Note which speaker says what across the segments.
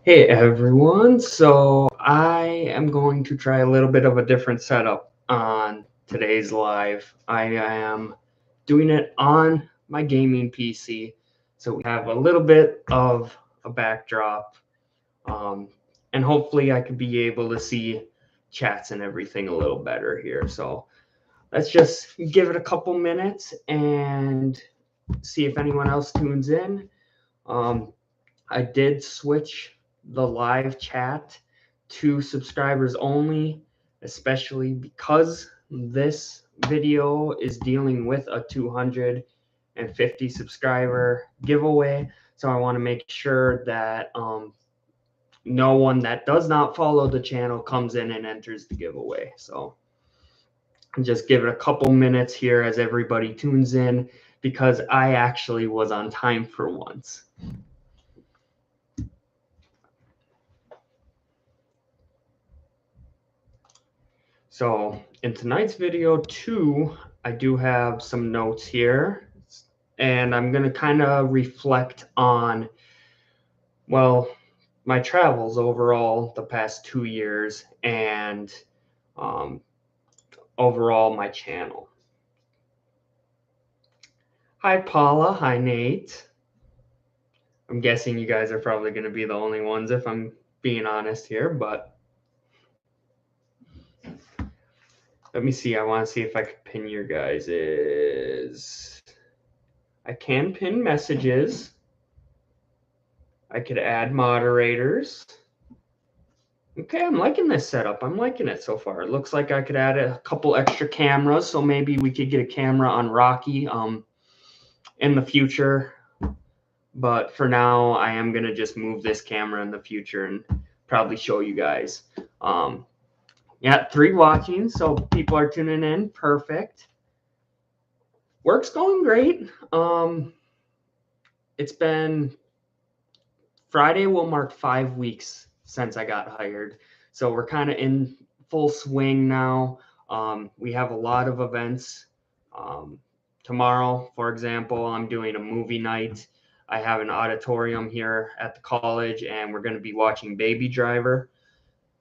Speaker 1: Hey everyone, so I am going to try a little bit of a different setup on today's live. I am doing it on my gaming PC, so we have a little bit of a backdrop, and hopefully I could be able to see chats and everything a little better here. So let's just give it a couple minutes and see if anyone else tunes in. I did switch the live chat to subscribers only, especially because this video is dealing with a 250 subscriber giveaway. So I want to make sure that no one that does not follow the channel comes in and enters the giveaway. So just give it a couple minutes here as everybody tunes in, because I actually was on time for once. So in tonight's video too, I do have some notes here, and I'm going to kind of reflect on, well, my travels overall the past 2 years, and overall my channel. Hi Paula, hi Nate. I'm guessing you guys are probably going to be the only ones if I'm being honest here, but let me see. I want to see if I could pin your guys's. I can pin messages. I could add moderators. Okay, I'm liking this setup. I'm liking it so far. It looks like I could add a couple extra cameras, so maybe we could get a camera on Rocky in the future. But for now, I am going to just move this camera in the future and probably show you guys. Yeah, 3 watching, so people are tuning in. Perfect. Work's going great. It's been Friday will mark 5 weeks since I got hired. So we're kind of in full swing now. We have a lot of events. Tomorrow, for example, I'm doing a movie night. I have an auditorium here at the college, and we're going to be watching Baby Driver.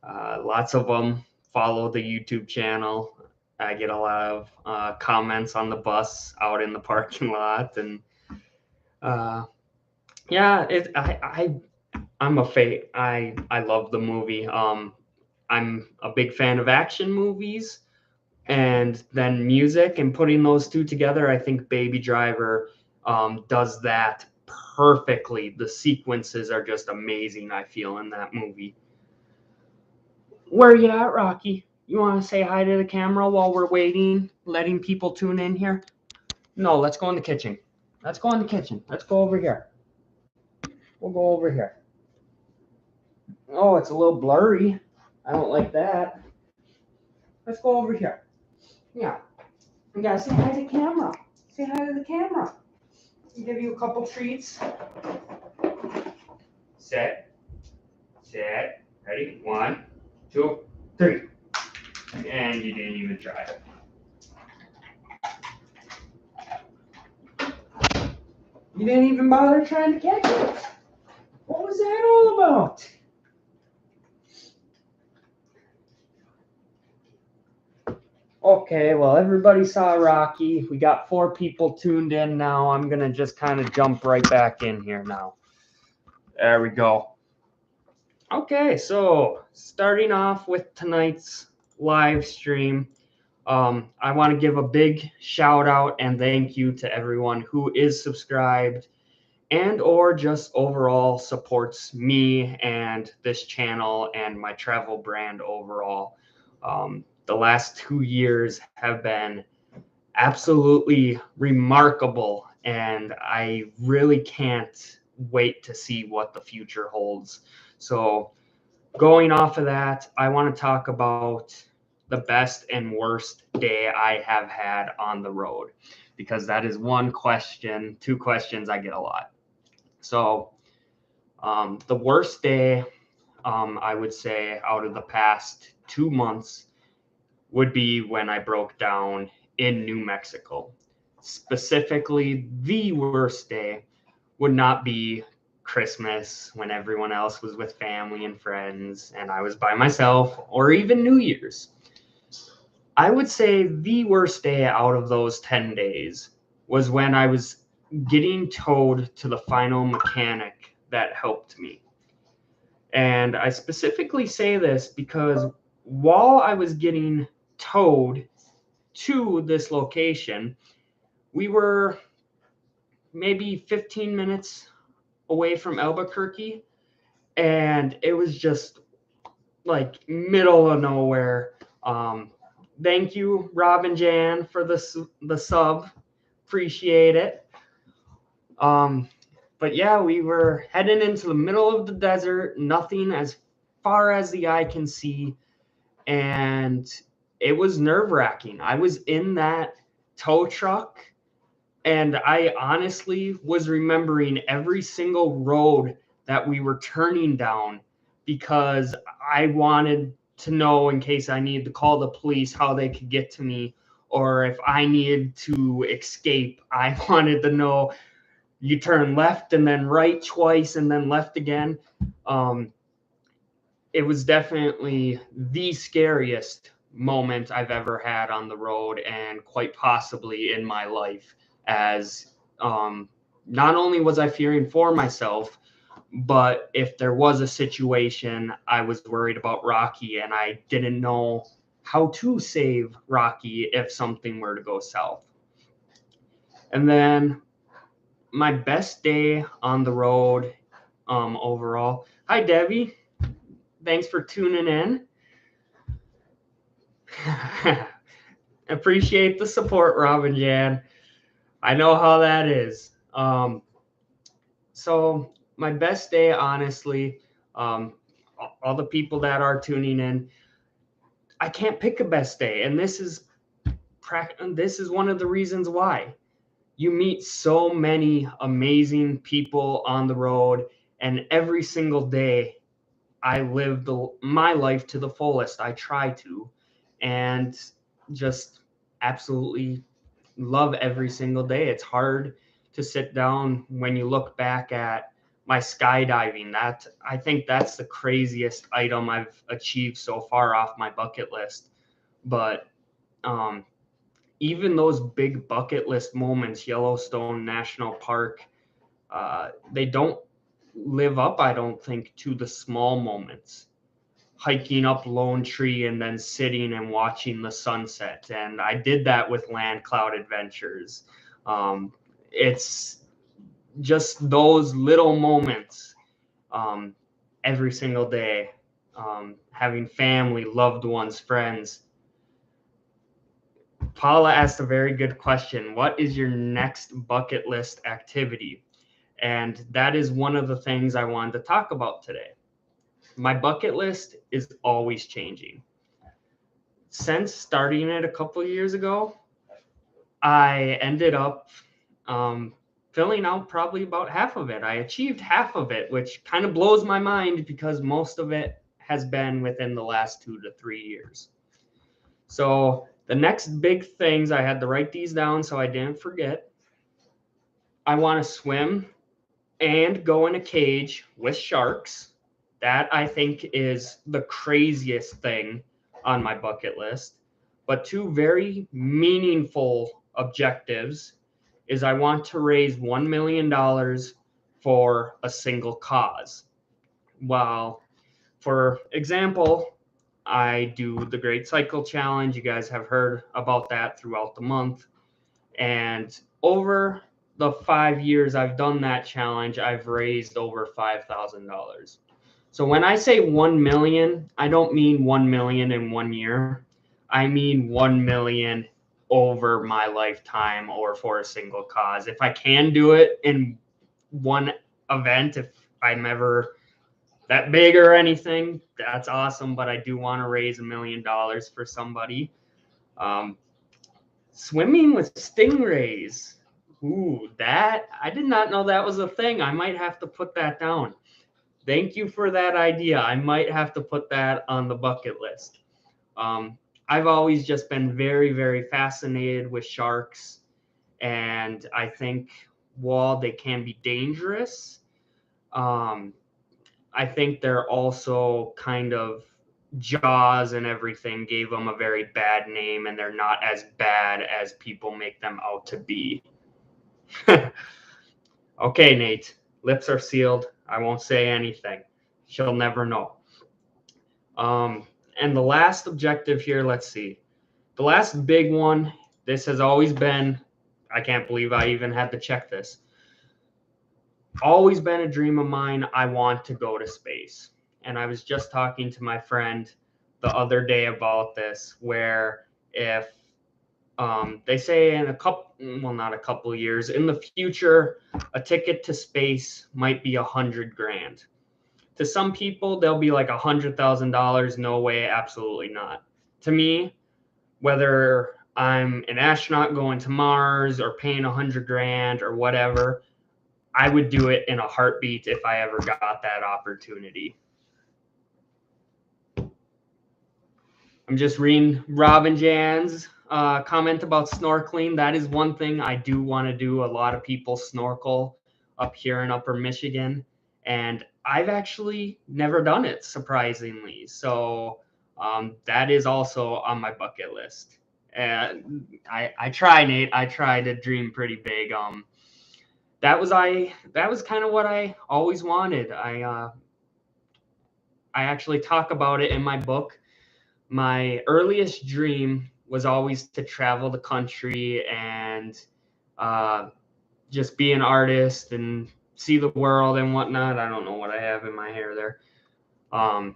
Speaker 1: Lots of them follow the YouTube channel. I get a lot of comments on the bus out in the parking lot, and yeah, I'm a fan. I love the movie. I'm a big fan of action movies, and then music, and putting those two together, I think Baby Driver does that perfectly. The sequences are just amazing, I feel, in that movie. Where are you at, Rocky? You want to say hi to the camera while we're waiting, letting people tune in here? No, let's go in the kitchen. Let's go in the kitchen. Let's go over here. We'll go over here. Oh, it's a little blurry. I don't like that. Let's go over here. Yeah. You gotta say hi to the camera. Say hi to the camera. I'll give you a couple treats. Set. Set. Ready? 1, 2, 3. And you didn't even try it. You didn't even bother trying to catch it. What was that all about? Okay, well, everybody saw Rocky. We got 4 people tuned in now. I'm going to just kind of jump right back in here now. There we go. Okay, so starting off with tonight's live stream, I want to give a big shout out and thank you to everyone who is subscribed and or just overall supports me and this channel and my travel brand overall. The last 2 years have been absolutely remarkable, and I really can't wait to see what the future holds. So going off of that, I want to talk about the best and worst day I have had on the road, because that is 2 questions I get a lot. So the worst day, I would say, out of the past 2 months would be when I broke down in New Mexico. Specifically, the worst day would not be Christmas when everyone else was with family and friends and I was by myself, or even New Year's. I would say the worst day out of those 10 days was when I was getting towed to the final mechanic that helped me. And I specifically say this because while I was getting towed to this location, we were maybe 15 minutes away from Albuquerque, and it was just like middle of nowhere. Thank you, Rob and Jan, for the sub. Appreciate it. But yeah, we were heading into the middle of the desert, nothing as far as the eye can see, and it was nerve-wracking. I was in that tow truck, and I honestly was remembering every single road that we were turning down because I wanted to know, in case I needed to call the police, how they could get to me, or if I needed to escape, I wanted to know. You turn left and then right twice and then left again. It was definitely the scariest moment I've ever had on the road, and quite possibly in my life, as not only was I fearing for myself, but if there was a situation, I was worried about Rocky, and I didn't know how to save Rocky if something were to go south. And then my best day on the road overall. Hi, Debbie. Thanks for tuning in. Appreciate the support, Rob and Jan. I know how that is. So my best day, honestly, all the people that are tuning in, I can't pick a best day, and this is one of the reasons why. You meet so many amazing people on the road, and every single day I live my life to the fullest. I try to, and just absolutely love every single day. It's hard to sit down when you look back at my skydiving. That, I think that's the craziest item I've achieved so far off my bucket list. But even those big bucket list moments, Yellowstone National Park, they don't live up, I don't think, to the small moments. Hiking up Lone Tree and then sitting and watching the sunset. And I did that with Land Cloud Adventures. It's just those little moments every single day. Having family, loved ones, friends. Paula asked a very good question. What is your next bucket list activity? And that is one of the things I wanted to talk about today. My bucket list is always changing. Since starting it a couple of years ago, I ended up filling out probably about half of it. I achieved half of it, which kind of blows my mind because most of it has been within the last 2 to 3 years. So the next big things, I had to write these down so I didn't forget. I want to swim and go in a cage with sharks. That, I think, is the craziest thing on my bucket list. But two very meaningful objectives is I want to raise $1 million for a single cause. Well, for example, I do the Great Cycle Challenge. You guys have heard about that throughout the month. And over the 5 years I've done that challenge, I've raised over $5,000. So when I say 1 million, I don't mean 1 million in 1 year. I mean 1 million over my lifetime or for a single cause. If I can do it in one event, if I'm ever that big or anything, that's awesome. But I do want to raise $1 million for somebody. Swimming with stingrays. Ooh, that, I did not know that was a thing. I might have to put that down. Thank you for that idea. I might have to put that on the bucket list. I've always just been very, very fascinated with sharks. And I think while they can be dangerous, I think they're also kind of Jaws and everything gave them a very bad name, and they're not as bad as people make them out to be. Okay, Nate, lips are sealed. I won't say anything. She'll never know. And the last objective here, let's see. The last big one, this has always been, I can't believe I even had to check this. Always been a dream of mine. I want to go to space. And I was just talking to my friend the other day about this, where if they say in a couple, well, not a couple of years, in the future, a ticket to space might be $100,000. To some people, they'll be like $100,000. No way, absolutely not. To me, whether I'm an astronaut going to Mars or paying $100,000 or whatever, I would do it in a heartbeat if I ever got that opportunity. I'm just reading Robin Jan's comment about snorkeling. That is one thing I do want to do. A lot of people snorkel up here in Upper Michigan, and I've actually never done it, surprisingly. So that is also on my bucket list. And I try, Nate. I try to dream pretty big. That was kind of what I always wanted. I actually talk about it in my book. My earliest dream was always to travel the country and just be an artist and see the world and whatnot. I don't know what I have in my hair there. And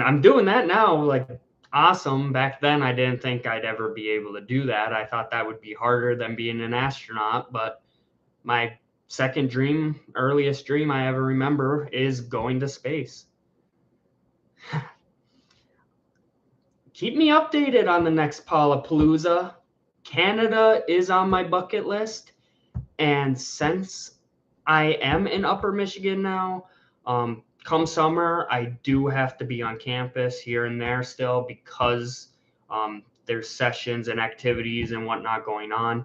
Speaker 1: I'm doing that now, like, awesome. Back then, I didn't think I'd ever be able to do that. I thought that would be harder than being an astronaut. But my second dream, earliest dream I ever remember, is going to space. Keep me updated on the next Palapalooza. Canada is on my bucket list. And since I am in Upper Michigan now, come summer, I do have to be on campus here and there still because there's sessions and activities and whatnot going on.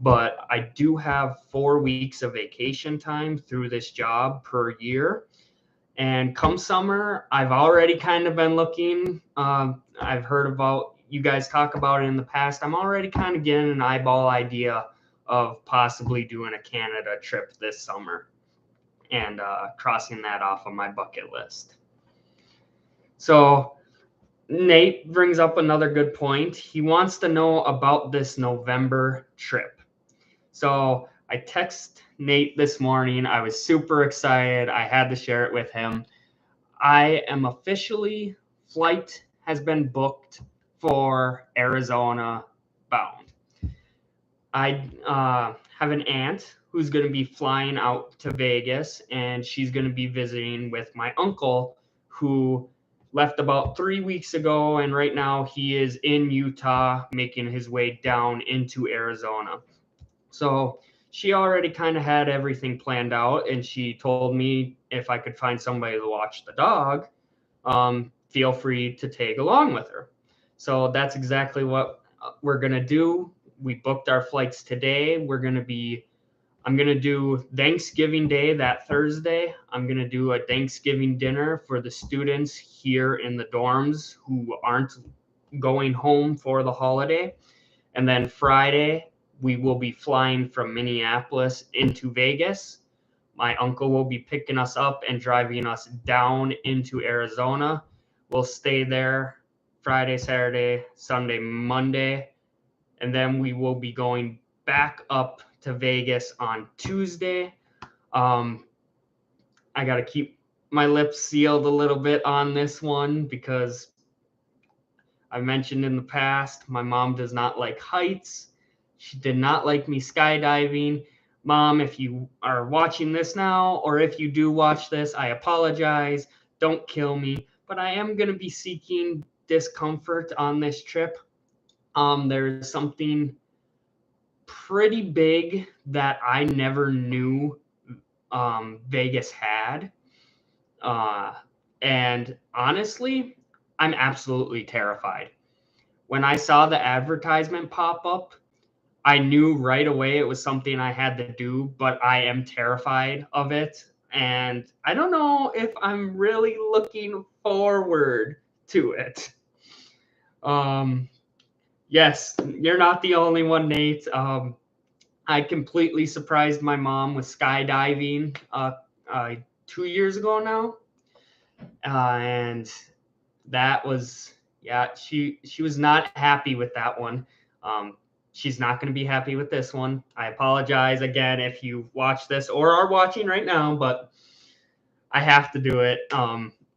Speaker 1: But I do have 4 weeks of vacation time through this job per year. And come summer, I've already kind of been looking. I've heard about you guys talk about it in the past. I'm already kind of getting an eyeball idea of possibly doing a Canada trip this summer and crossing that off of my bucket list. So Nate brings up another good point. He wants to know about this November trip. So I text Nate this morning. I was super excited. I had to share it with him. I am officially, flight has been booked for Arizona bound. I have an aunt who's going to be flying out to Vegas, and she's going to be visiting with my uncle, who left about 3 weeks ago, and right now he is in Utah making his way down into Arizona. So she already kind of had everything planned out, and she told me if I could find somebody to watch the dog, feel free to tag along with her. So that's exactly what we're going to do. We booked our flights today. I'm going to do Thanksgiving Day that Thursday. I'm going to do a Thanksgiving dinner for the students here in the dorms who aren't going home for the holiday. And then Friday, we will be flying from Minneapolis into Vegas. My uncle will be picking us up and driving us down into Arizona. We'll stay there Friday, Saturday, Sunday, Monday, and then we will be going back up to Vegas on Tuesday. I got to keep my lips sealed a little bit on this one because I mentioned in the past, my mom does not like heights. She did not like me skydiving. Mom, if you are watching this now, or if you do watch this, I apologize. Don't kill me. But I am going to be seeking discomfort on this trip. There's something pretty big that I never knew Vegas had. And honestly, I'm absolutely terrified. When I saw the advertisement pop up, I knew right away it was something I had to do, but I am terrified of it. and I don't know if I'm really looking forward to it. Yes, you're not the only one, Nate. I completely surprised my mom with skydiving 2 years ago now, and that was, yeah, she was not happy with that one. Um, she's not going to be happy with this one. I apologize again if you watch this or are watching right now, but I have to do it.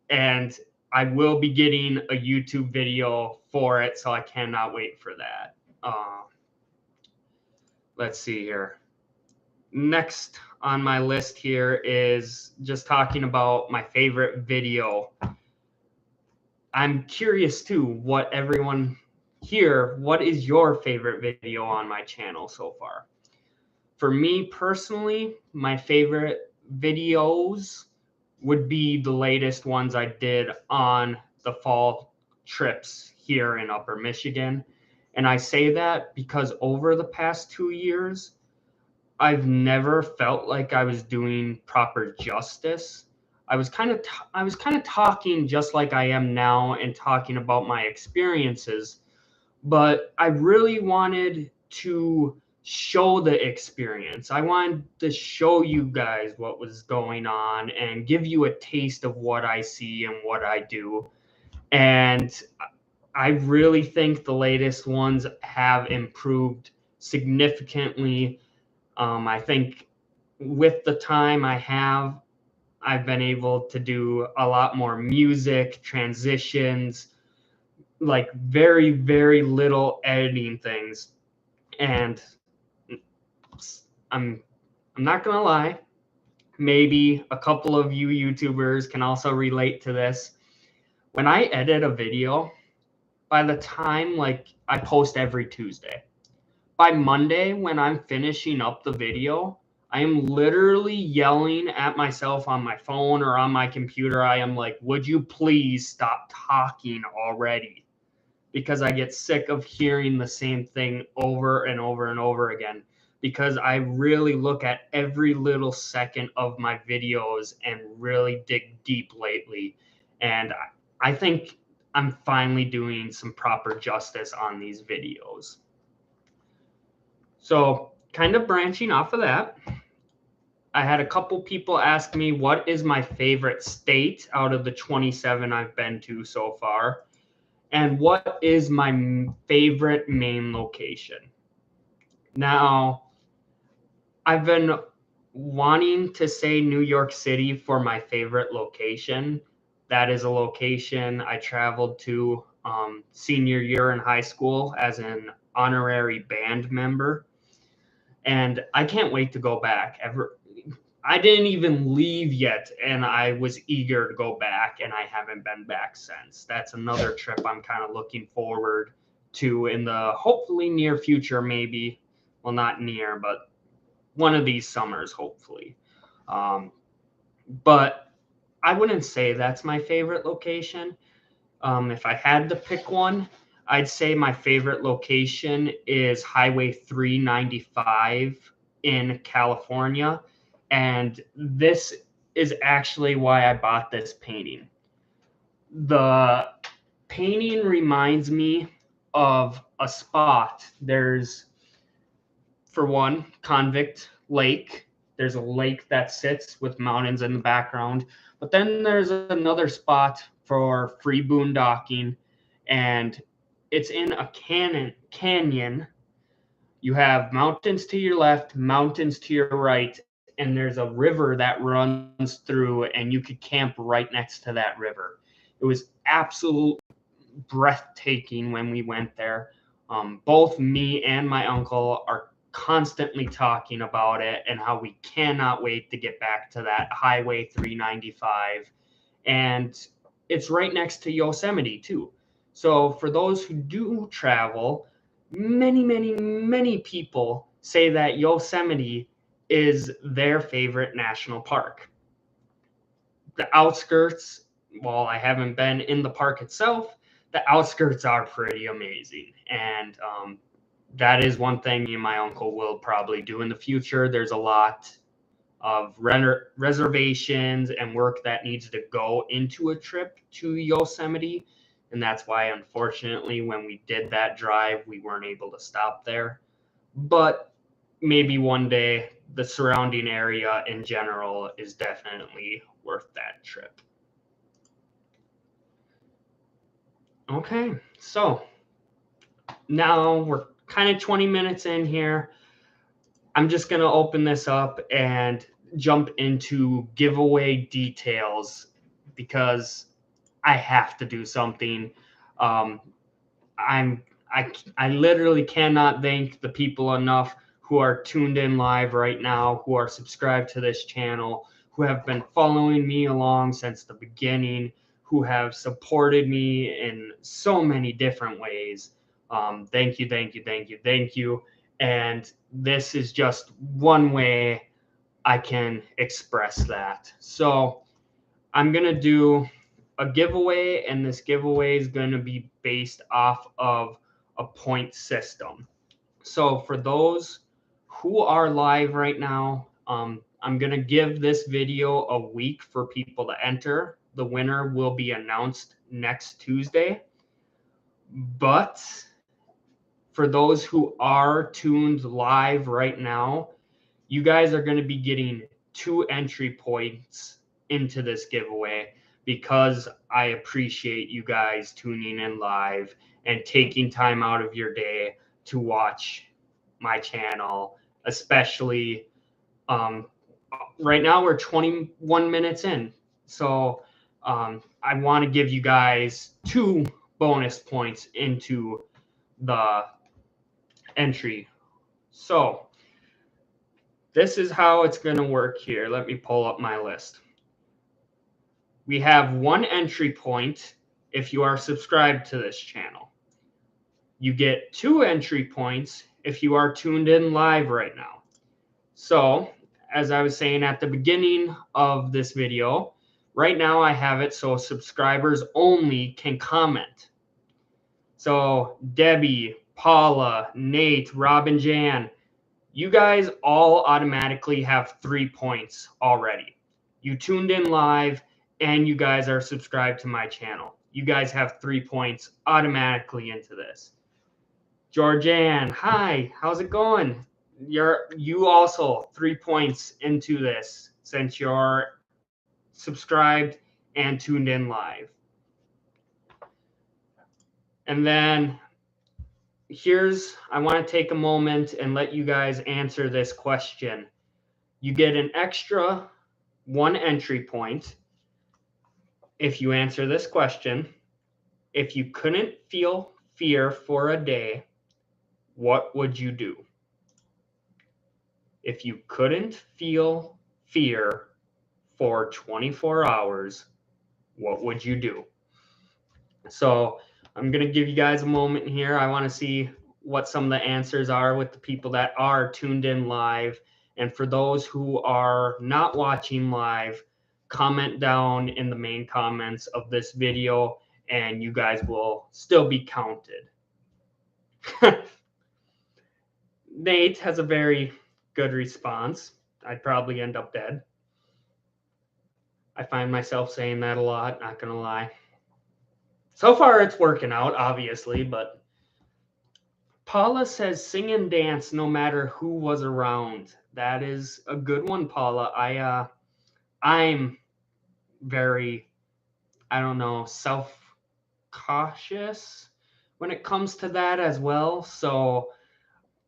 Speaker 1: And I will be getting a YouTube video for it, so I cannot wait for that. Let's see here. Next on my list here is just talking about my favorite video. I'm curious too, what everyone here, what is your favorite video on my channel so far? For me personally, my favorite videos would be the latest ones I did on the fall trips here in Upper Michigan. And I say that because over the past 2 years, I've never felt like I was doing proper justice. I was kind of talking just like I am now and talking about my experiences, but I really wanted to show the experience. I wanted to show you guys what was going on and give you a taste of what I see and what I do. And I really think the latest ones have improved significantly. I think with the time I have, I've been able to do a lot more music, transitions, like very, very little editing things. And I'm I'm not gonna lie, maybe a couple of you YouTubers can also relate to this. When I edit a video, by the time like I post every Tuesday, by Monday, when I'm finishing up the video, I am literally yelling at myself on my phone or on my computer. I am like, would you please stop talking already? Because I get sick of hearing the same thing over and over and over again. Because I really look at every little second of my videos and really dig deep lately. And I think I'm finally doing some proper justice on these videos. So, kind of branching off of that, I had a couple people ask me what is my favorite state out of the 27 I've been to so far, and what is my favorite main location. Now, I've been wanting to say New York City for my favorite location. That is a location I traveled to senior year in high school as an honorary band member. And I can't wait to go back. I didn't even leave yet, and I was eager to go back, and I haven't been back since. That's another trip I'm kind of looking forward to in the hopefully near future, maybe. Well, not near, but one of these summers, hopefully. But I wouldn't say that's my favorite location. If I had to pick one, I'd say my favorite location is Highway 395 in California. And this is actually why I bought this painting. The painting reminds me of a spot. There's, for one, Convict Lake. There's a lake that sits with mountains in the background. But then there's another spot for free boondocking, and it's in a canyon. You have mountains to your left, mountains to your right, and there's a river that runs through, and you could camp right next to that river. It was absolute breathtaking when we went there. Both me and my uncle are constantly talking about it and how we cannot wait to get back to that Highway 395. And it's right next to Yosemite, too. So for those who do travel, many, many, many people say that Yosemite is their favorite national park. The outskirts, while I haven't been in the park itself, the outskirts are pretty amazing. And that is one thing me and my uncle will probably do in the future. There's a lot of reservations and work that needs to go into a trip to Yosemite. And that's why, unfortunately, when we did that drive, we weren't able to stop there. But maybe one day, the surrounding area in general is definitely worth that trip. Okay, so now we're kind of 20 minutes in here. I'm just going to open this up and jump into giveaway details because I have to do something. I literally cannot thank the people enough who are tuned in live right now, who are subscribed to this channel, who have been following me along since the beginning, who have supported me in so many different ways. Thank you, thank you, thank you, thank you. And this is just one way I can express that. So I'm going to do a giveaway, and this giveaway is going to be based off of a point system. So for those who are live right now, I'm going to give this video a week for people to enter. The winner will be announced next Tuesday. But for those who are tuned live right now, you guys are going to be getting 2 entry points into this giveaway because I appreciate you guys tuning in live and taking time out of your day to watch my channel, especially right now we're 21 minutes in. So I want to give you guys 2 bonus points into the entry. So this is how it's going to work here. Let me pull up my list. We have 1 entry point if you are subscribed to this channel. You get 2 entry points if you are tuned in live right now. So, as I was saying at the beginning of this video, right now I have it so subscribers only can comment. So, Debbie, Paula, Nate, Robin, Jan, you guys all automatically have 3 points already. You tuned in live and you guys are subscribed to my channel. You guys have 3 points automatically into this. Georgianne, hi, how's it going? You also 3 points into this since you're subscribed and tuned in live. And then I want to take a moment and let you guys answer this question. You get an extra 1 entry point if you answer this question. If you couldn't feel fear for a day, what would you do? If you couldn't feel fear for 24 hours, what would you do? So I'm going to give you guys a moment here. I want to see what some of the answers are with the people that are tuned in live. And for those who are not watching live, comment down in the main comments of this video and you guys will still be counted. Nate has a very good response. I'd probably end up dead. I find myself saying that a lot, not going to lie. So far, it's working out, obviously, but Paula says sing and dance no matter who was around. That is a good one, Paula. I'm very, I don't know, self-cautious when it comes to that as well. So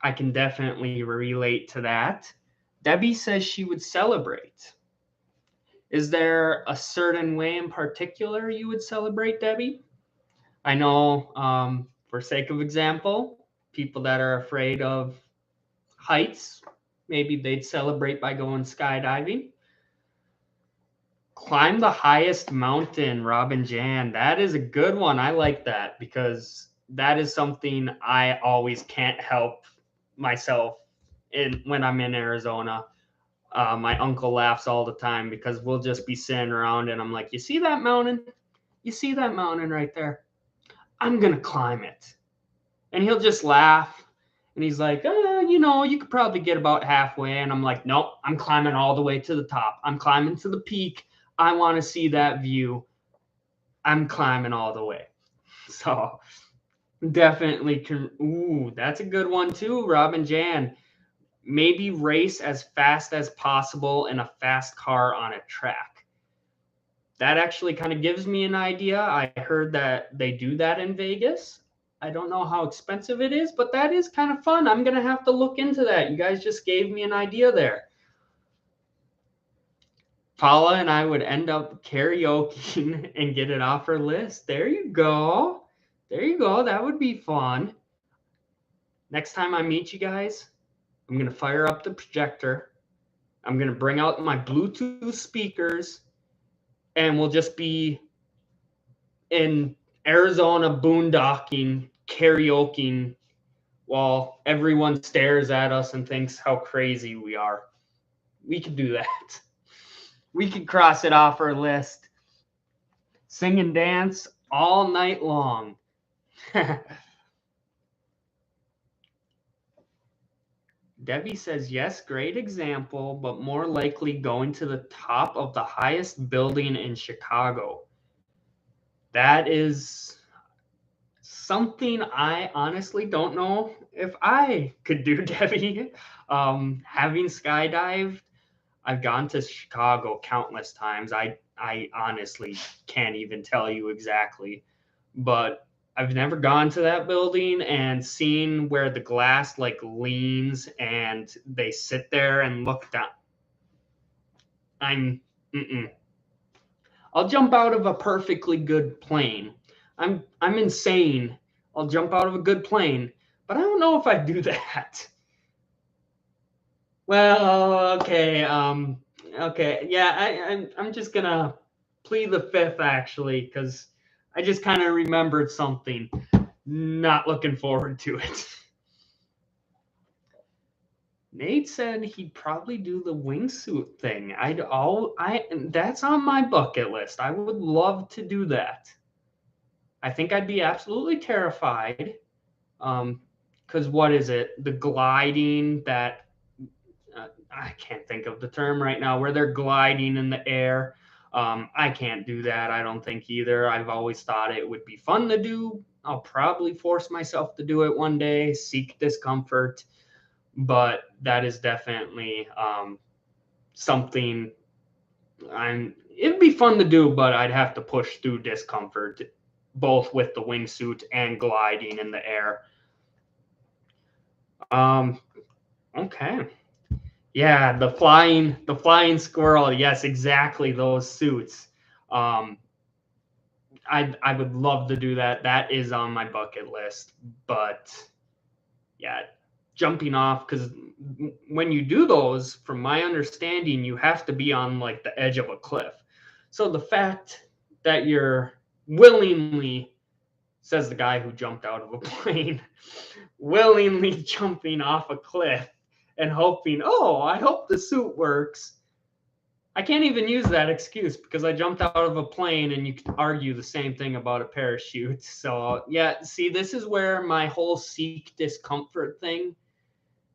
Speaker 1: I can definitely relate to that. Debbie says she would celebrate. Is there a certain way in particular you would celebrate, Debbie? I know, for sake of example, people that are afraid of heights, maybe they'd celebrate by going skydiving. Climb the highest mountain, Robin Jan. That is a good one. I like that because that is something I always can't help myself when I'm in Arizona. My uncle laughs all the time because we'll just be sitting around and I'm like, you see that mountain? You see that mountain right there? I'm going to climb it. And he'll just laugh And he's like, you know, you could probably get about halfway. And I'm like, nope, I'm climbing all the way to the top. I'm climbing to the peak. I want to see that view. I'm climbing all the way. So definitely can. Ooh, that's a good one too, Robin Jan. Maybe race as fast as possible in a fast car on a track. That actually kind of gives me an idea. I heard that they do that in Vegas. I don't know how expensive it is, but that is kind of fun. I'm going to have to look into that. You guys just gave me an idea there. Paula and I would end up karaoke and get it off her list. There you go. There you go. That would be fun. Next time I meet you guys, I'm going to fire up the projector. I'm going to bring out my Bluetooth speakers, and we'll just be in Arizona boondocking, karaokeing, while everyone stares at us and thinks how crazy we are. We could do that. We could cross it off our list. Sing and dance all night long. Debbie says, yes, great example, but more likely going to the top of the highest building in Chicago. That is something I honestly don't know if I could do, Debbie. Having skydived, I've gone to Chicago countless times. I honestly can't even tell you exactly, but I've never gone to that building and seen where the glass like leans and they sit there and look down. I'm I'll jump out of a perfectly good plane. I'm insane. I'll jump out of a good plane, but I don't know if I do that. Well, okay, okay, yeah, I'm just gonna plead the fifth actually, because I just kind of remembered something. Not looking forward to it. Nate said he'd probably do the wingsuit thing. That's on my bucket list. I would love to do that. I think I'd be absolutely terrified. Because what is it? The gliding that I can't think of the term right now, where they're gliding in the air. I can't do that. I don't think either. I've always thought it would be fun to do. I'll probably force myself to do it one day, seek discomfort, but that is definitely something it'd be fun to do, but I'd have to push through discomfort, both with the wingsuit and gliding in the air. Okay. Yeah, the flying squirrel. Yes, exactly those suits. I would love to do that. That is on my bucket list. But yeah, jumping off, because when you do those, from my understanding, you have to be on like the edge of a cliff. So the fact that you're willingly, says the guy who jumped out of a plane, willingly jumping off a cliff and hoping, oh, I hope the suit works. I can't even use that excuse because I jumped out of a plane, and you can argue the same thing about a parachute. So yeah, see, this is where my whole seek discomfort thing,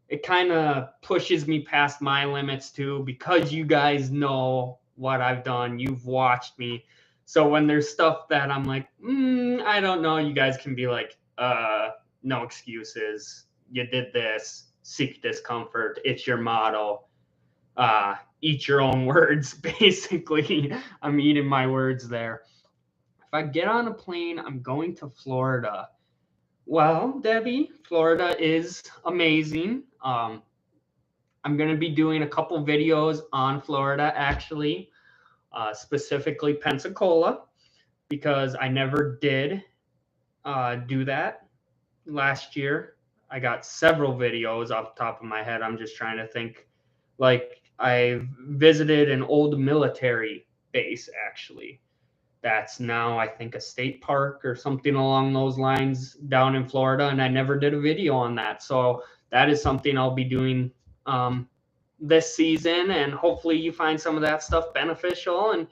Speaker 1: it kind of pushes me past my limits too, because you guys know what I've done. You've watched me. So when there's stuff that I'm like, I don't know, you guys can be like, no excuses. You did this. Seek discomfort. It's your motto. Eat your own words, basically. I'm eating my words there. If I get on a plane, I'm going to Florida. Well, Debbie, Florida is amazing. I'm going to be doing a couple videos on Florida, actually, specifically Pensacola, because I never did do that last year. I got several videos off the top of my head. I'm just trying to think. Like, I visited an old military base, actually. That's now, I think, a state park or something along those lines down in Florida, and I never did a video on that. So that is something I'll be doing this season, and hopefully you find some of that stuff beneficial, and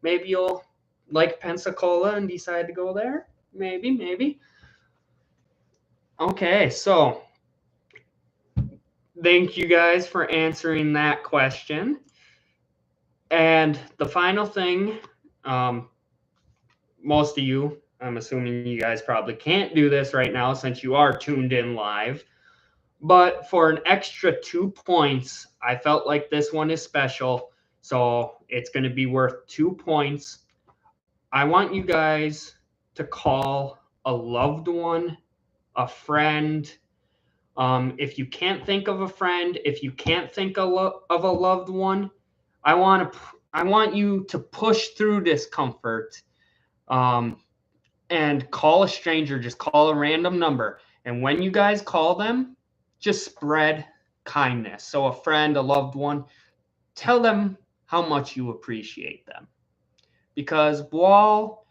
Speaker 1: maybe you'll like Pensacola and decide to go there. Maybe. Okay, so thank you guys for answering that question. And the final thing, most of you, I'm assuming you guys probably can't do this right now since you are tuned in live. But for an extra 2 points, I felt like this one is special. So it's going to be worth 2 points. I want you guys to call a loved one, a friend. If you can't think of a friend, if you can't think of a loved one, I want you to push through discomfort, and call a stranger. Just call a random number, and when you guys call them, just spread kindness. So a friend, a loved one, tell them how much you appreciate them. Because while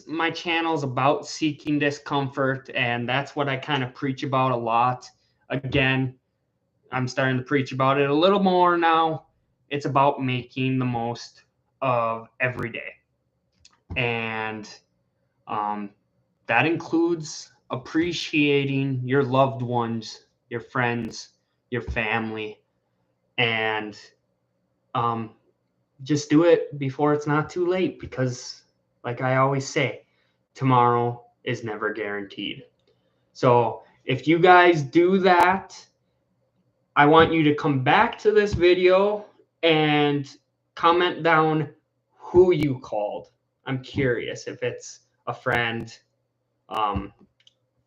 Speaker 1: my channel's about seeking discomfort, and that's what I kind of preach about a lot. Again, I'm starting to preach about it a little more now. It's about making the most of every day. And that includes appreciating your loved ones, your friends, your family, and just do it before it's not too late, because like I always say, tomorrow is never guaranteed. So if you guys do that, I want you to come back to this video and comment down who you called. I'm curious if it's a friend,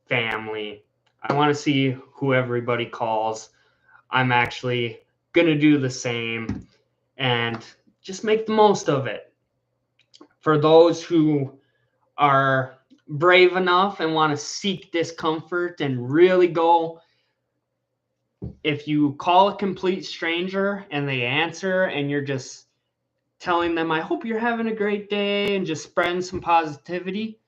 Speaker 1: family. I want to see who everybody calls. I'm actually going to do the same and just make the most of it. For those who are brave enough and want to seek discomfort and really go, if you call a complete stranger and they answer and you're just telling them, I hope you're having a great day, and just spreading some positivity,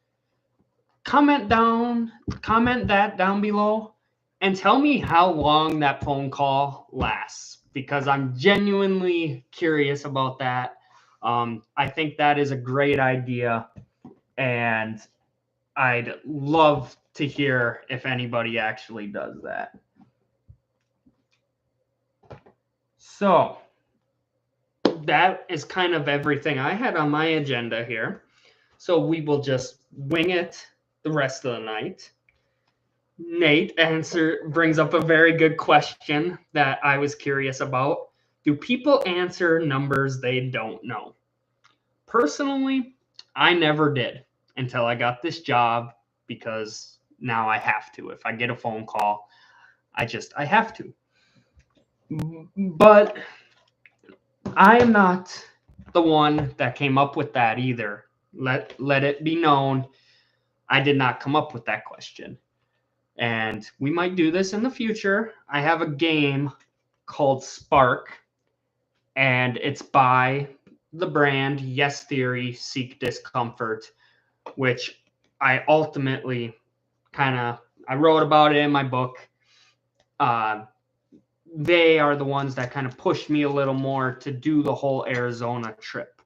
Speaker 1: comment that down below and tell me how long that phone call lasts, because I'm genuinely curious about that. I think that is a great idea, and I'd love to hear if anybody actually does that. So that is kind of everything I had on my agenda here. So we will just wing it the rest of the night. Nate brings up a very good question that I was curious about. Do people answer numbers they don't know? Personally, I never did until I got this job, because now I have to. If I get a phone call, I have to. But I am not the one that came up with that either. Let it be known, I did not come up with that question. And we might do this in the future. I have a game called Spark, and it's by the brand Yes Theory Seek Discomfort, which I ultimately I wrote about it in my book. They are the ones that kind of pushed me a little more to do the whole Arizona trip.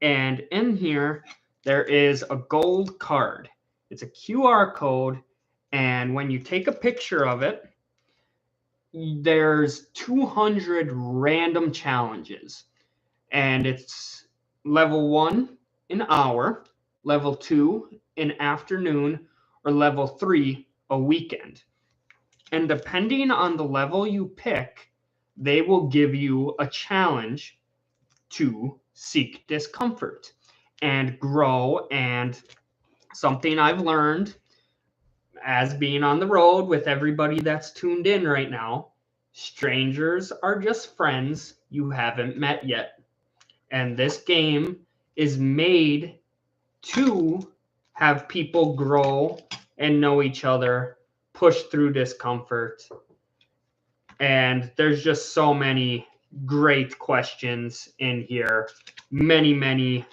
Speaker 1: And in here, there is a gold card. It's a QR code. And when you take a picture of it, there's 200 random challenges. And it's level 1 an hour, level 2 an afternoon, or level 3 a weekend. And depending on the level you pick, they will give you a challenge to seek discomfort and grow. And something I've learned as being on the road with everybody that's tuned in right now, strangers are just friends you haven't met yet. And this game is made to have people grow and know each other, push through discomfort. And there's just so many great questions in here. Many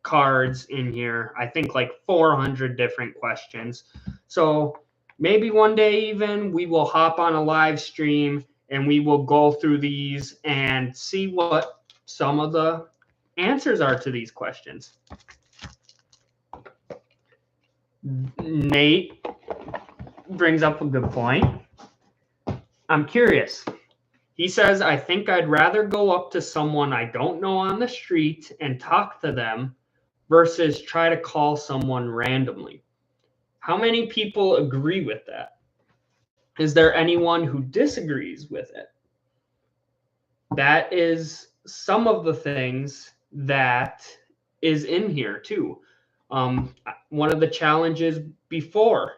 Speaker 1: cards in here. I think like 400 different questions. So maybe one day even we will hop on a live stream and we will go through these and see what some of the answers are to these questions. Nate brings up a good point. I'm curious. He says, I think I'd rather go up to someone I don't know on the street and talk to them versus try to call someone randomly. How many people agree with that? Is there anyone who disagrees with it? That is some of the things that is in here too. One of the challenges before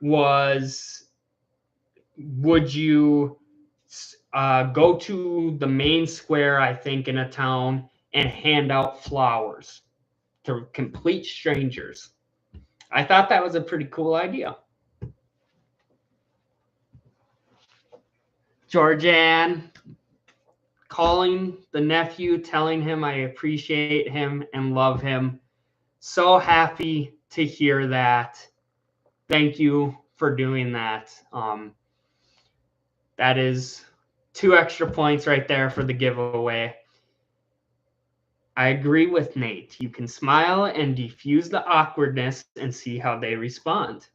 Speaker 1: was, would you go to the main square, I think, in a town and hand out flowers to complete strangers? I thought that was a pretty cool idea. Georgianne, calling the nephew, telling him I appreciate him and love him. So happy to hear that. Thank you for doing that. That is 2 extra points right there for the giveaway. I agree with Nate. You can smile and diffuse the awkwardness and see how they respond.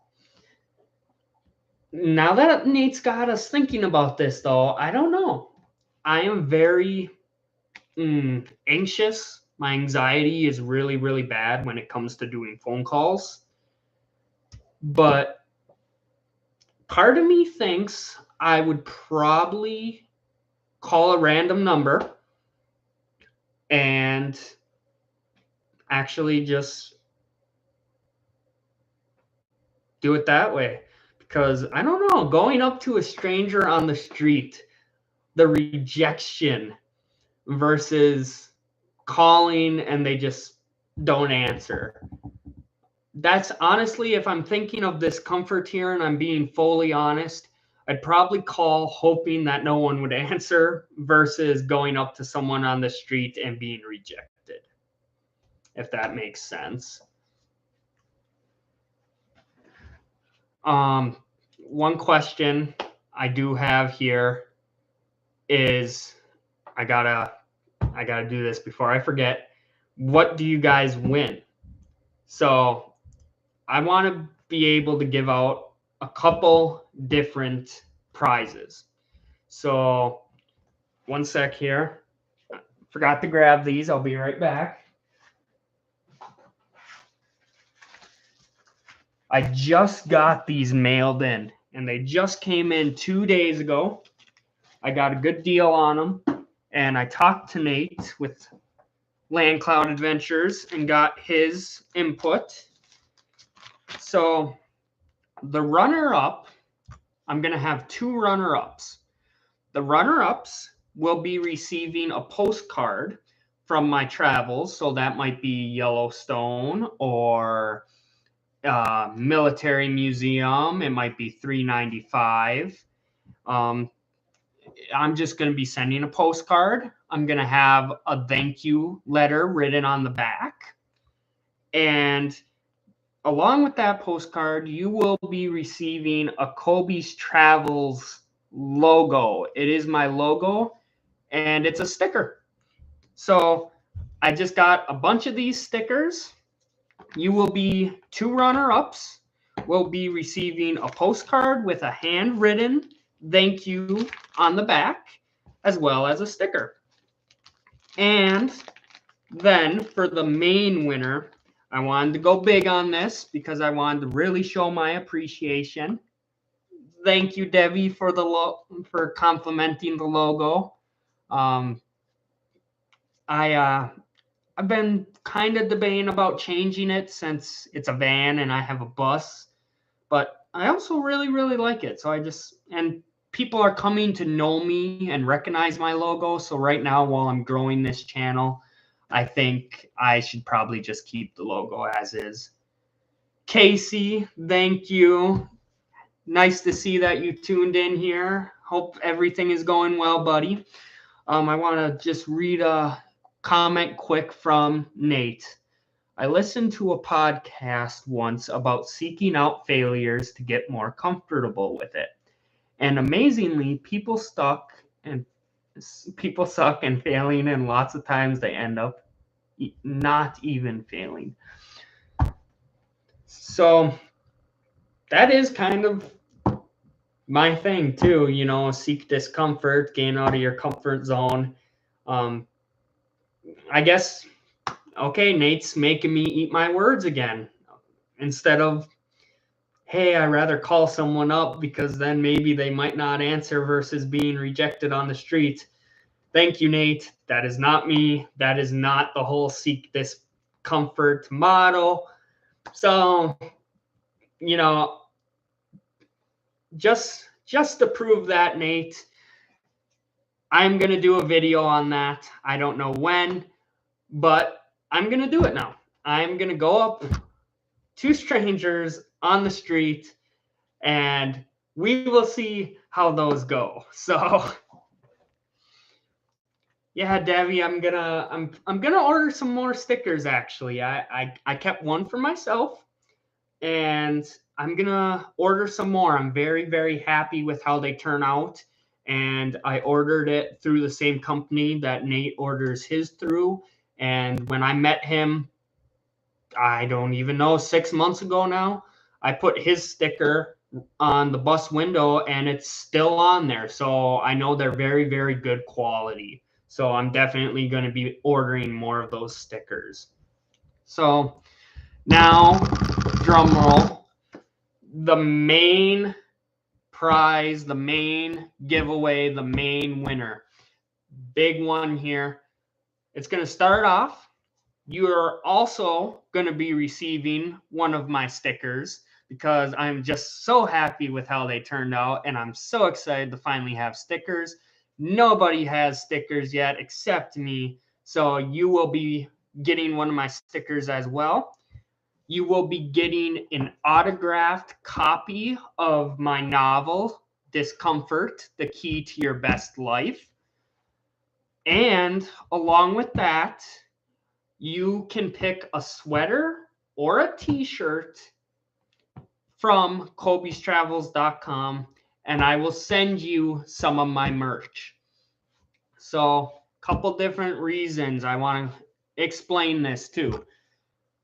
Speaker 1: Now that Nate's got us thinking about this, though, I don't know. I am very anxious. My anxiety is really, really bad when it comes to doing phone calls. But part of me thinks I would probably call a random number and actually just do it that way. Because I don't know, going up to a stranger on the street, the rejection versus calling and they just don't answer. That's honestly, if I'm thinking of discomfort here and I'm being fully honest, I'd probably call hoping that no one would answer versus going up to someone on the street and being rejected, if that makes sense. One question I do have here is, I gotta do this before I forget. What do you guys win? So I want to be able to give out a couple different prizes. So one sec here. Forgot to grab these. I'll be right back. I just got these mailed in, and they just came in 2 days ago. I got a good deal on them, and I talked to Nate with Land Cloud Adventures and got his input. So the runner-up, I'm going to have 2 runner-ups. The runner-ups will be receiving a postcard from my travels. So that might be Yellowstone or Military Museum. It might be $3.95. I'm just going to be sending a postcard. I'm going to have a thank you letter written on the back. And along with that postcard, you will be receiving a Kobe's Travels logo. It is my logo, and it's a sticker. So I just got a bunch of these stickers. You will be 2 runner-ups. Will be receiving a postcard with a handwritten thank you on the back, as well as a sticker. And then for the main winner, I wanted to go big on this because I wanted to really show my appreciation. Thank you, Debbie, for for complimenting the logo. I've been kind of debating about changing it since it's a van and I have a bus, but I also really, really like it. So and people are coming to know me and recognize my logo. So right now, while I'm growing this channel, I think I should probably just keep the logo as is. Casey, thank you. Nice to see that you tuned in here. Hope everything is going well, buddy. I want to just read a comment quick from Nate. I listened to a podcast once about seeking out failures to get more comfortable with it. And amazingly, people suck and failing, and lots of times they end up not even failing. So that is kind of my thing too, you know, seek discomfort, gain out of your comfort zone. I guess, okay, Nate's making me eat my words again. Instead of, hey, I'd rather call someone up because then maybe they might not answer versus being rejected on the street. Thank you, Nate. That is not me. That is not the whole seek discomfort model. So, you know, just to prove that, Nate, I'm going to do a video on that. I don't know when, but I'm going to do it now. I'm going to go up to strangers on the street and we will see how those go. So yeah, Debbie, I'm gonna order some more stickers actually. I kept one for myself and I'm gonna order some more. I'm very, very happy with how they turn out. And I ordered it through the same company that Nate orders his through. And when I met him, I don't even know, 6 months ago now, I put his sticker on the bus window and it's still on there. So I know they're very, very good quality. So I'm definitely going to be ordering more of those stickers. So now, drum roll, the main prize, the main giveaway, the main winner. Big one here. It's going to start off. You are also going to be receiving one of my stickers because I'm just so happy with how they turned out and I'm so excited to finally have stickers. Nobody has stickers yet except me, so you will be getting one of my stickers as well. You will be getting an autographed copy of my novel, Discomfort, The Key to Your Best Life. And along with that, you can pick a sweater or a t-shirt from kobestravels.com and I will send you some of my merch. So, a couple different reasons I want to explain this too.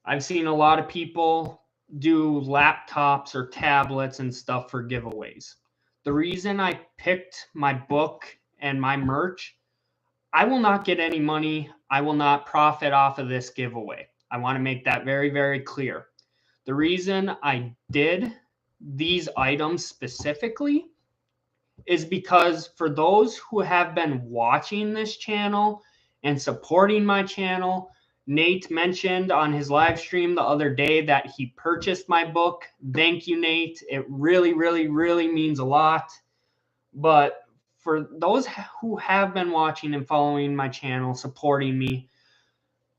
Speaker 1: I've seen a lot of people do laptops or tablets and stuff for giveaways. The reason I picked my book and my merch, I will not get any money. I will not profit off of this giveaway. I want to make that very, very clear. The reason I did these items specifically is because for those who have been watching this channel and supporting my channel, Nate mentioned on his live stream the other day that he purchased my book. Thank you, Nate. It really, really, really means a lot. But for those who have been watching and following my channel, supporting me,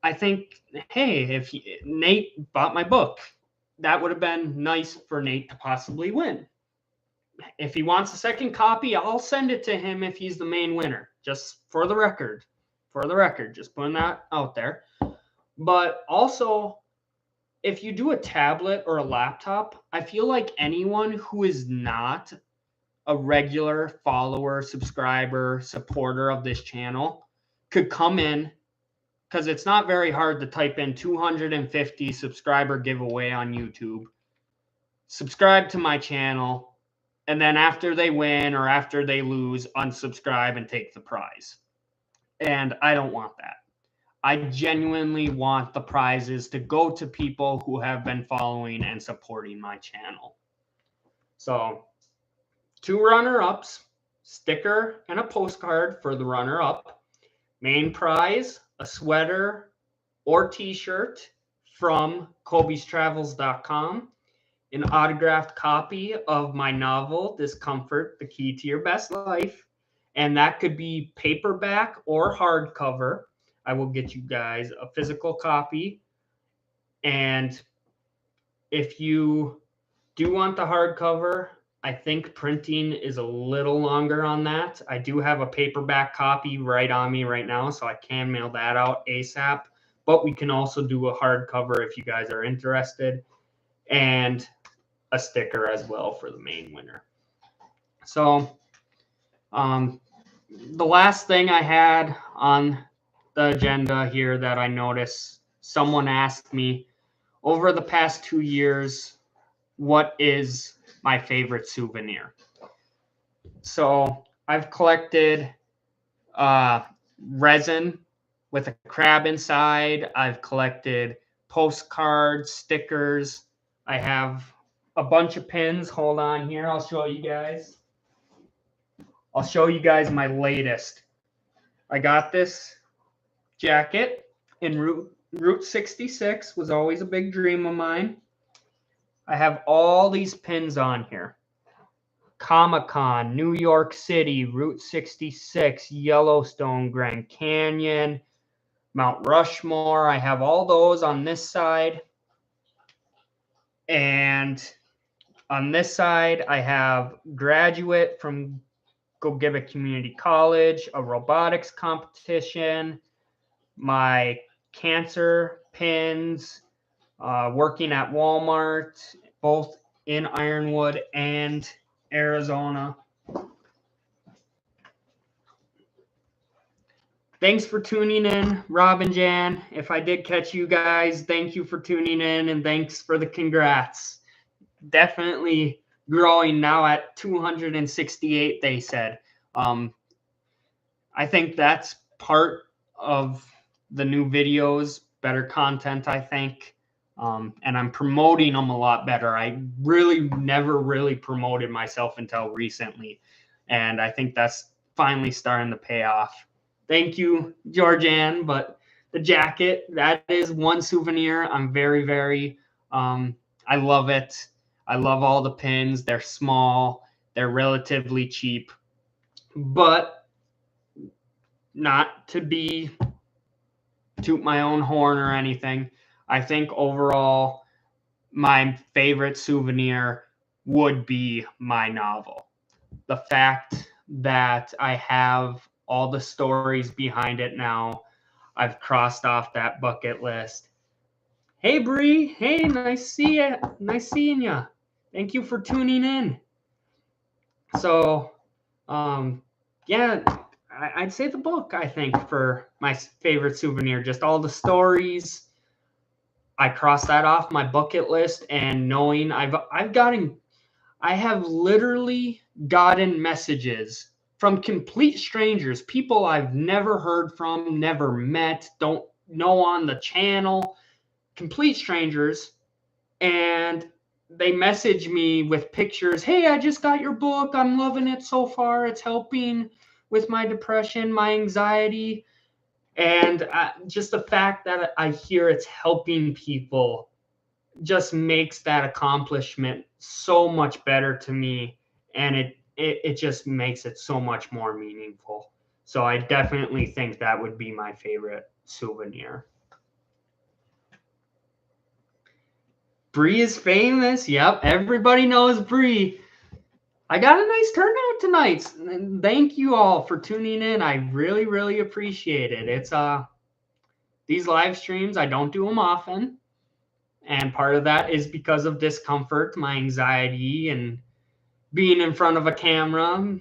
Speaker 1: I think, hey, if Nate bought my book, that would have been nice for Nate to possibly win. If he wants a second copy, I'll send it to him if he's the main winner, just for the record. For the record, just putting that out there. But also, if you do a tablet or a laptop, I feel like anyone who is not a regular follower, subscriber, supporter of this channel could come in, because it's not very hard to type in 250 subscriber giveaway on YouTube, subscribe to my channel, and then after they win or after they lose, unsubscribe and take the prize. And I don't want that. I genuinely want the prizes to go to people who have been following and supporting my channel. So, 2 runner-ups, sticker and a postcard for the runner-up. Main prize, a sweater or t-shirt from kobestravels.com. An autographed copy of my novel, Discomfort, The Key to Your Best Life. And that could be paperback or hardcover. I will get you guys a physical copy. And if you do want the hardcover, I think printing is a little longer on that. I do have a paperback copy right on me right now, so I can mail that out ASAP. But we can also do a hardcover if you guys are interested. And a sticker as well for the main winner. So the last thing I had on the agenda here that I noticed, someone asked me over the past 2 years, what is my favorite souvenir? So I've collected resin with a crab inside. I've collected postcards, stickers. I have a bunch of pins. Hold on here. I'll show you guys. I'll show you guys my latest. I got this jacket in Route 66. Was always a big dream of mine. I have all these pins on here. Comic-Con, New York City, Route 66, Yellowstone, Grand Canyon, Mount Rushmore. I have all those on this side. And on this side, I have graduate from Go Give It Community College, a robotics competition, my cancer pins, working at Walmart, both in Ironwood and Arizona. Thanks for tuning in, Rob and Jan. If I did catch you guys, thank you for tuning in, and thanks for the congrats. Definitely growing now at 268, they said. I think that's part of the new videos, better content, I think. And I'm promoting them a lot better. I really never really promoted myself until recently. And I think that's finally starting to pay off. Thank you, Georgianne. But the jacket, that is one souvenir. I'm very, very, I love it. I love all the pins. They're small, they're relatively cheap. But not to be toot my own horn or anything, I think overall my favorite souvenir would be my novel. The fact that I have all the stories behind it now, I've crossed off that bucket list. Hey Bree, hey, nice seeing ya. Thank you for tuning in. So, yeah, I'd say the book, I think, for my favorite souvenir. Just all the stories. I crossed that off my bucket list, and knowing I have literally gotten messages from complete strangers, people I've never heard from, never met, don't know on the channel, complete strangers, and they message me with pictures. Hey, I just got your book. I'm loving it so far. It's helping with my depression, my anxiety. And just the fact that I hear it's helping people just makes that accomplishment so much better to me. And it just makes it so much more meaningful. So I definitely think that would be my favorite souvenir. Bree is famous. Yep, everybody knows Bree. I got a nice turnout tonight. Thank you all for tuning in. I really, really appreciate it. It's these live streams, I don't do them often. And part of that is because of discomfort, my anxiety, and being in front of a camera,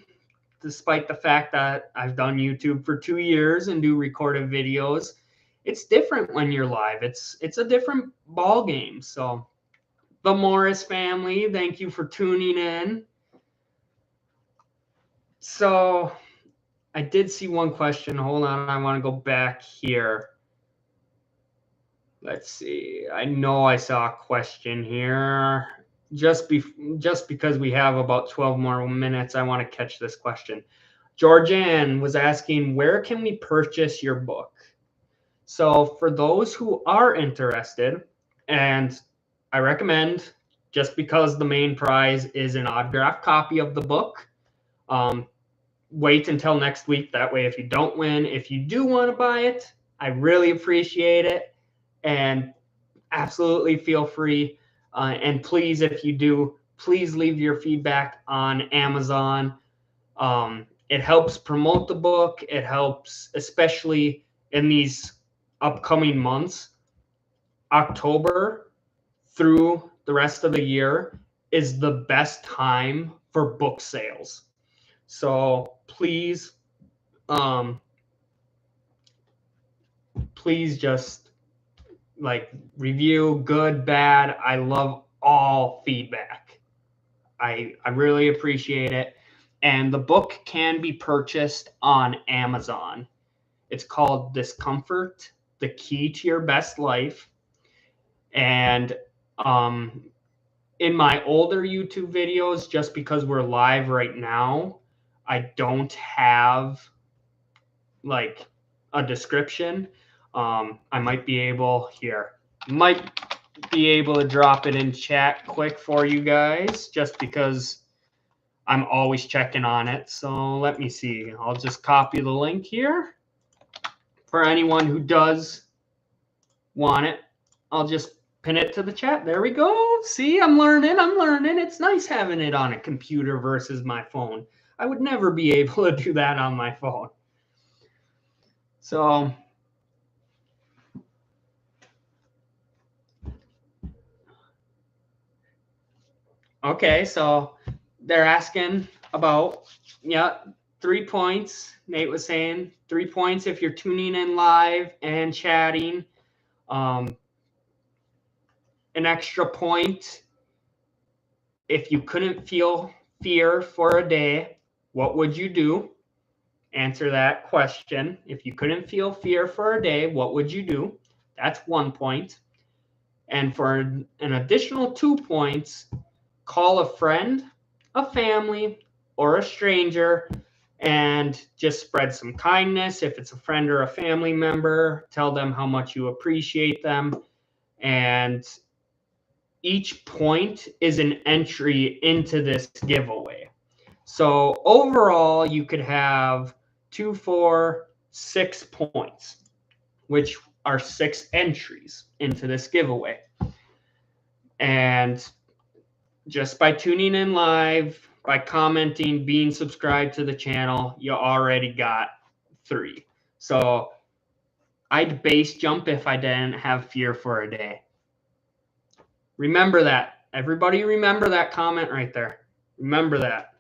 Speaker 1: despite the fact that I've done YouTube for 2 years and do recorded videos. It's different when you're live. It's a different ball game. So the Morris family, thank you for tuning in. So I did see one question. Hold on, I want to go back here. Let's see. I know I saw a question here. Just because we have about 12 more minutes, I want to catch this question. Georgianne was asking, where can we purchase your book? So for those who are interested, and I recommend, just because the main prize is an autographed copy of the book, wait until next week. That way, if you don't win, if you do want to buy it, I really appreciate it. And absolutely feel free. And please, if you do, please leave your feedback on Amazon. It helps promote the book. It helps, especially in these upcoming months. October through the rest of the year is the best time for book sales. So please, please just like review, good, bad. I love all feedback. I really appreciate it. And the book can be purchased on Amazon. It's called Discomfort, The Key to Your Best Life. And in my older YouTube videos, just because we're live right now, I don't have like a description. I might be able to drop it in chat quick for you guys, just because I'm always checking on it. So let me see. I'll just copy the link here for anyone who does want it. I'll just pin it to the chat. There we go. See, I'm learning. It's nice having it on a computer versus my phone. I would never be able to do that on my phone. So, okay, so they're asking about, 3 points. Nate was saying 3 points if you're tuning in live and chatting. An extra point if you couldn't feel fear for a day, what would you do? Answer that question. If you couldn't feel fear for a day, what would you do? That's 1 point. And for an additional 2 points, call a friend, a family, or a stranger and just spread some kindness. If it's a friend or a family member, tell them how much you appreciate them. And each point is an entry into this giveaway. So overall, you could have 2, 4, 6 points, which are 6 entries into this giveaway. And just by tuning in live, by commenting, being subscribed to the channel, you already got 3. So I'd base jump if I didn't have fear for a day. Remember that. Everybody remember that comment right there. Remember that.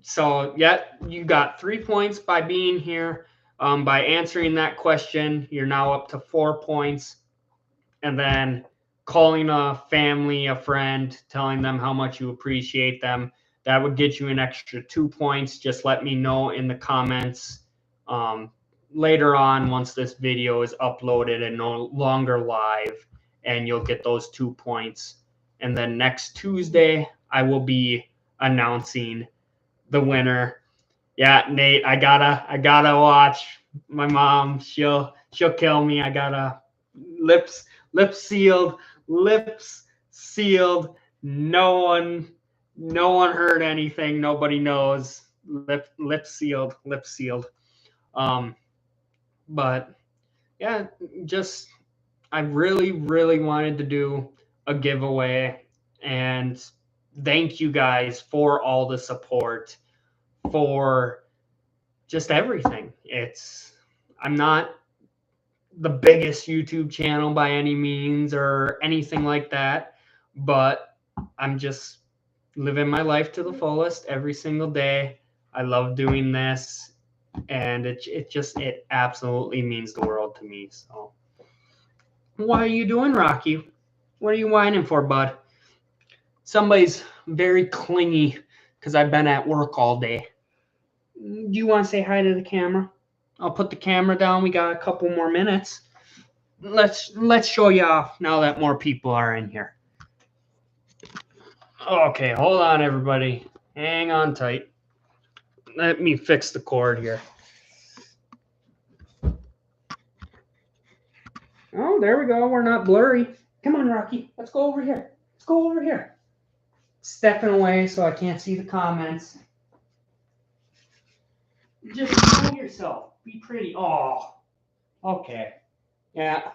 Speaker 1: So yeah, you got 3 points by being here. By answering that question, you're now up to 4 points. And then calling a family, a friend, telling them how much you appreciate them, that would get you an extra 2 points. Just let me know in the comments later on once this video is uploaded and no longer live, and you'll get those 2 points. And then next Tuesday, I will be announcing the winner. Yeah, Nate, I gotta watch my mom. She'll kill me. I gotta lips sealed. No one heard anything. Nobody knows. Lip sealed. But yeah, just I really wanted to do a giveaway, and thank you guys for all the support, for just everything. I'm not the biggest YouTube channel by any means or anything like that, but I'm just living my life to the fullest every single day. I love doing this, and it absolutely means the world to me. So, what are you doing, Rocky? What are you whining for, bud? Somebody's very clingy because I've been at work all day. Do you want to say hi to the camera? I'll put the camera down. We got a couple more minutes. Let's show you off now that more people are in here. Okay, hold on, everybody. Hang on tight. Let me fix the cord here. Oh, there we go. We're not blurry. Come on, Rocky. Let's go over here. Stepping away so I can't see the comments. Just show yourself. Be pretty. Oh, okay. Yeah.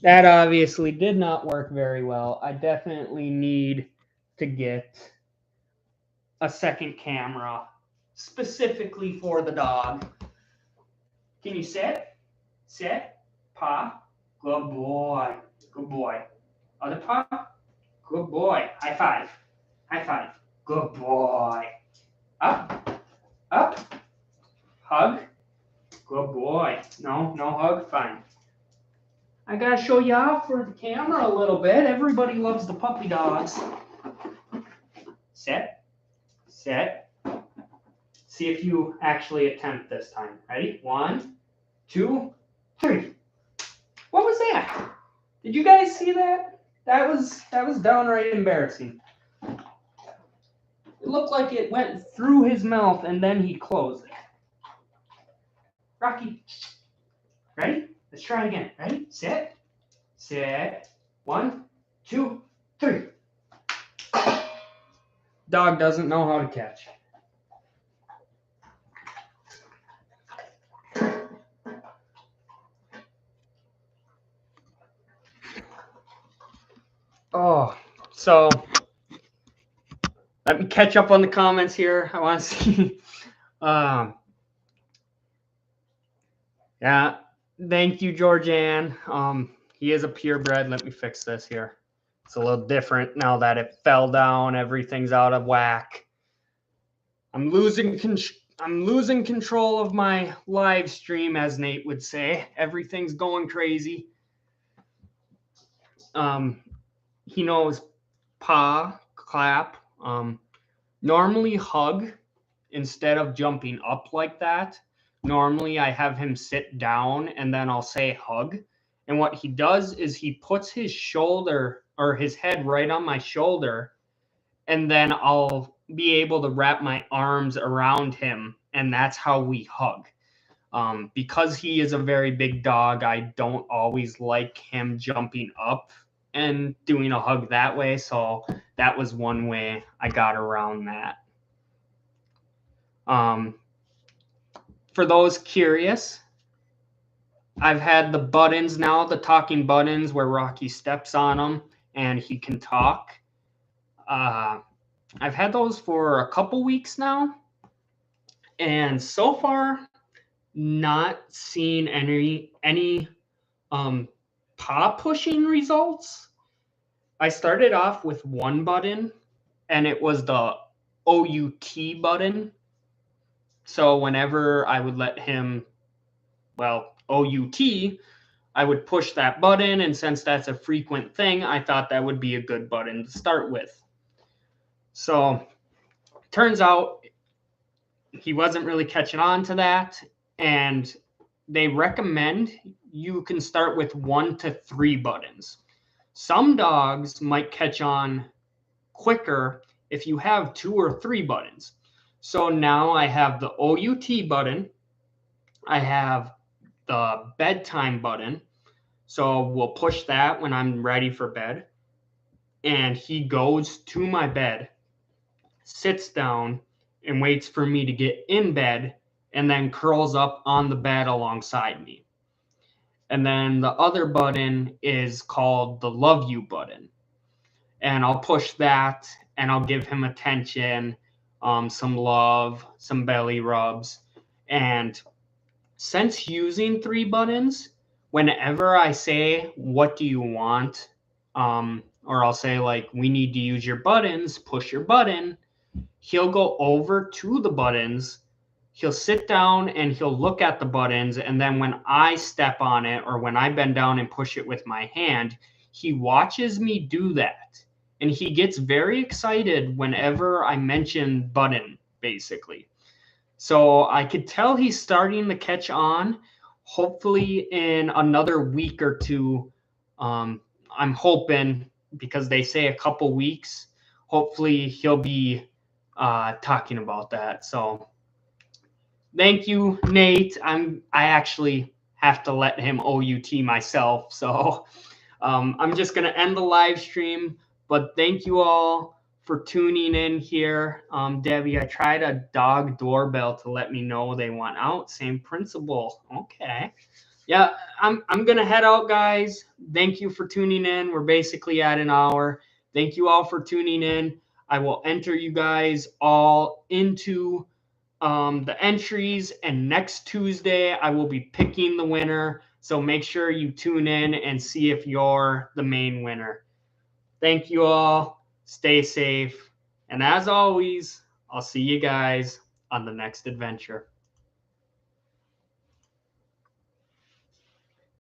Speaker 1: That obviously did not work very well. I definitely need to get a second camera specifically for the dog. Can you sit? Sit. Paw. Good boy. Other paw. Good boy. High five. Good boy. Up. Hug. Good boy. No hug. Fine. I gotta show you off for the camera a little bit. Everybody loves the puppy dogs. Set. Set. See if you actually attempt this time. Ready? 1, 2, 3. What was that? Did you guys see that? That was downright embarrassing. It looked like it went through his mouth and then he closed it. Rocky. Ready? Let's try it again. Ready? Set. Set. 1, 2, 3. Dog doesn't know how to catch. Oh, so let me catch up on the comments here. I want to see. Yeah, thank you, Georgianne. He is a purebred. Let me fix this here. It's a little different now that it fell down. Everything's out of whack. I'm losing control of my live stream, as Nate would say. Everything's going crazy. He knows paw, clap. Normally hug instead of jumping up like that. Normally I have him sit down and then I'll say hug. And what he does is he puts his shoulder or his head right on my shoulder, and then I'll be able to wrap my arms around him, and that's how we hug. Because he is a very big dog, I don't always like him jumping up and doing a hug that way. So that was one way I got around that. For those curious, I've had the buttons now, the talking buttons where Rocky steps on them and he can talk. I've had those for a couple weeks now, and so far not seen any paw pushing results. I started off with one button, and it was the OUT button. So whenever I would let him, OUT, I would push that button, and since that's a frequent thing, I thought that would be a good button to start with. So turns out he wasn't really catching on to that, and they recommend you can start with 1 to 3 buttons. Some dogs might catch on quicker if you have 2 or 3 buttons. So now I have the OUT button. I have the bedtime button. So we'll push that when I'm ready for bed. And he goes to my bed, sits down, and waits for me to get in bed, and then curls up on the bed alongside me. And then the other button is called the love you button. And I'll push that, and I'll give him attention, some love, some belly rubs. And since using 3 buttons, whenever I say, what do you want? Or I'll say, like, we need to use your buttons, push your button. He'll go over to the buttons. He'll sit down and he'll look at the buttons. And then when I step on it, or when I bend down and push it with my hand, he watches me do that. And he gets very excited whenever I mention button, basically. So I could tell he's starting to catch on. Hopefully in another week or two, I'm hoping, because they say a couple weeks, hopefully he'll be talking about that. So thank you, Nate. I actually have to let him OUT myself. So I'm just going to end the live stream. But thank you all for tuning in here. Debbie, I tried a dog doorbell to let me know they want out. Same principle. Okay. Yeah, I'm going to head out, guys. Thank you for tuning in. We're basically at an hour. Thank you all for tuning in. I will enter you guys all into the entries, and next Tuesday I will be picking the winner. So make sure you tune in and see if you're the main winner. Thank you all. Stay safe. And as always, I'll see you guys on the next adventure.